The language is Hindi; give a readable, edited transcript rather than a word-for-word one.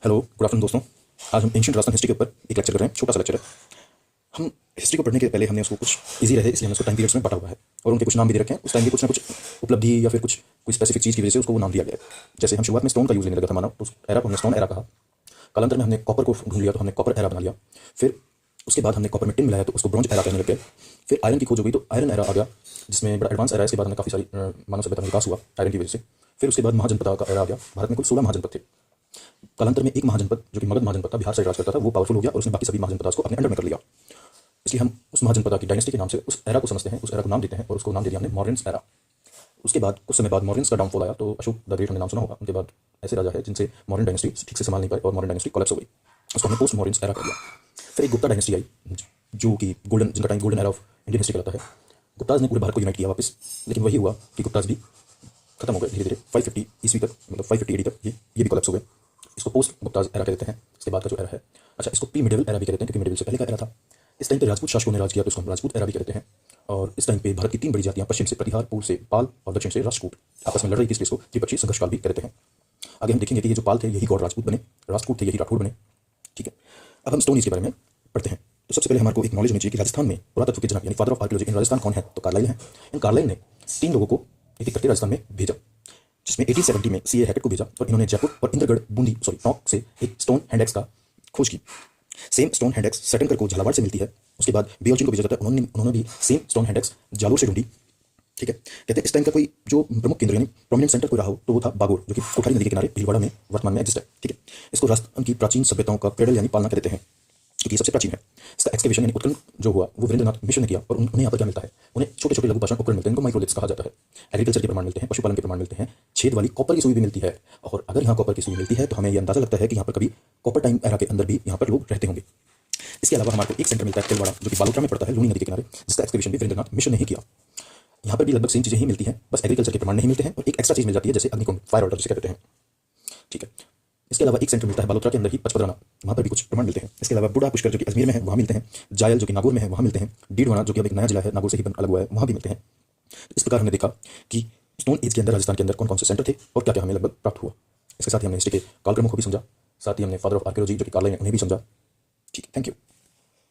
हेलो गुड आफ्टरनून दोस्तों। आज हम एंशिएंट राजस्थान हिस्ट्री के ऊपर एक लेक्चर कर रहे हैं, छोटा सा लेक्चर है। हम हिस्ट्री को पढ़ने के पहले हमने उसको कुछ इजी रहे इसलिए हमने उसको टाइम पीरियड्स में बांटा हुआ है और उनके कुछ नाम भी दे रखे हैं। उस टाइम की कुछ ना कुछ उपलब्धि या फिर कुछ कोई स्पेसिफिक चीज़ की वजह से उसको वो नाम दिया गया है। जैसे हम शुरुआत में स्टोन का यूज़ लेने लगा था माना, तो उस एरा को हमने स्टोन एरा कहा। कालांतर में हमने कॉपर को ढूंढ लिया तो हमने कॉपर एरा बना लिया। फिर उसके बाद हमने कॉपर में टिन मिलाया तो उसको ब्रॉन्ज एरा कहने लग गए। फिर आयरन की खोज हो गई तो आयरन एरा आ गया, जिसमें बड़ा एडवांस एरा है। इसके बाद हमें काफ़ी सारी मानव सभ्यता में विकास हुआ आयरन की वजह से। फिर उसके बाद महाजनपद का एरा आ गया। भारत में कुल 16 महाजनपद थे। कालांतर में एक महाजनपद जो कि मगध महाजनपद था, बिहार से राज करता था, वो पावरफुल हो गया और उसने बाकी सभी महाजनपद को अपने अंडर में कर लिया। इसलिए हम उस महाजनपद की डायनेस्टी के नाम से उस एरा को समझते हैं, उस एरा को नाम देते हैं और उसको नाम दे दिया हमने मौर्यंस एरा। उसके बाद कुछ समय बाद मौर्यंस का डाउनफॉल आया, तो अशोक द ग्रेट हमने नाम सुना होगा। उनके बाद ऐसे राजा है जिनसे मौर्यन डायनेस्टी ठीक से संभाल नहीं पाए और मौर्यन डायनेस्टी कोलैप्स हो गई। उसको हमने पोस्ट मौर्यंस एरा कर दिया। फिर एक गुप्ता डायनेस्टी आई जो कि गोल्डन, जिनका time golden era of Indian history कहलाता है। गुप्ताज ने पूरे भारत को यूनाइट किया वापस, लेकिन वही हुआ कि गुप्ताज भी खत्म हो गए धीरे धीरे 550 ईस्वी तक, मतलब 550 AD तक ये भी कोलैप्स हो गए। इसको पोस्ट गुप्ताज एरा कहते हैं, इसके बाद का जो एरा है। अच्छा, इसको प्री मिडिवल एरा भी कहते हैं क्योंकि मिडिवल से पहले का एरा था। इस टाइम पे राजपूत शासकों ने राज किया तो इसको हम राजपूत एरा भी कहते हैं। और इस टाइम पे भारत की 3 बड़ी जातियां, पश्चिम से प्रतिहार, पूर्व से पाल और दक्षिण से राष्ट्रकूट, आपस में लड़ रही थी, इसलिए इसको त्रिपक्षीय संघर्ष काल भी कहते हैं। आगे हम देखेंगे कि ये जो पाल थे यही गौड़ राजपूत बने, राष्ट्रकूट थे यही राठौड़ बने। ठीक है, अब हम स्टोन एज के बारे में पढ़ते हैं। तो सबसे पहले हमारे को एक नॉलेज होनी चाहिए कि राजस्थान में पुरातत्व के जनक यानी फादर ऑफ आर्कियोलॉजी इन राजस्थान कौन है, तो कार्लाइल है। इन कार्लाइल ने 3 लोगों को एक एक करके राजस्थान में भेजा, जिसमें 1870 में C.A. हैकेट को भेजा और इन्होंने जयपुर और इंद्रगढ़ बूंदी टोंक से एक स्टोन हैंडएक्स का खोज की। सेम स्टोन हैंडएक्स सटनकर को झालावाड़ से मिलती है। उसके बाद बेओचिन को भेजा जाता है, उन्होंने भी सेम स्टोन हैंडएक्स जालोर से ढूंढी। ठीक है, कहते हैं इस टाइम का कोई जो प्रमुख केंद्र यानी प्रोमिनेंट सेंटर कोई रहा हो तो वो था बागोर, जो कि कोठारी नदी के किनारे भीलवाड़ा में वर्तमान में एग्जिस्ट है। ठीक है, इसको राजस्थान की प्राचीन सभ्यताओं का क्रेडल यानी पालना कहते हैं, क्योंकि सबसे प्राचीन है। इसका एक्सकेवेशन यानी उत्खनन जो हुआ वो वीरेंद्रनाथ मिश्र ने किया और उन्हें यहाँ पर क्या मिलता है, उन्हें छोटे छोटे लघु पाषाण उपकरण मिलते हैं, इनको माइक्रोलिथ्स कहा जाता है। एग्रीकल्चर के प्रमाण मिलते हैं, पशुपालन के प्रमाण मिलते हैं, छेद वाली कॉपर की सुई भी मिलती है। और अगर यहाँ कॉपर की सुई मिलती है तो हमें यह अंदाजा लगता है कि यहाँ पर कभी कॉपर टाइम एरा के अंदर भी यहाँ पर लोग रहते होंगे। इसके अलावा हमारे को एक सेंटर मिलता है तिलवाड़ा, जो कि बालोतरा में पड़ता है, लूनी नदी के किनारे, जिसका एक्सकेवेशन भी वीरेंद्रनाथ मिश्र ने ही किया। यहाँ पर भी लगभग सेम चीजें ही मिलती हैं, बस एग्रीकल्चर के प्रमाण नहीं मिलते हैं और एक एक्स्ट्रा चीज मिल जाती है जैसे अग्निकुंड, फायर ऑर्डर जिसे कहते हैं। ठीक है, इसके अलावा एक सेंटर मिलता है बालोतरा के अंदर ही पचपदराना, वहाँ पर भी कुछ प्रमाण मिलते हैं। इसके अलावा बुढ़ा पुष्कर जो कि अजमेर में है वहाँ मिलते हैं, जायल जो कि नागौर में है वहाँ मिलते हैं, डीडवाना जो कि अब एक नया जिला है नागौर से ही अलग हुआ है वहाँ भी मिलते हैं। तो इस प्रकार हमने देखा कि स्टोन एज के अंदर राजस्थान के अंदर कौन कौन से सेंटर थे और क्या क्या हमें लगभग प्राप्त हुआ। इसके साथ ही हमने हिस्ट्री के कालक्रमों को भी समझा, साथ ही हमने फादर ऑफ आर्कियोलॉजी जो कि कार्लाइल ने उन्हें भी समझा। ठीक है, थैंक यू।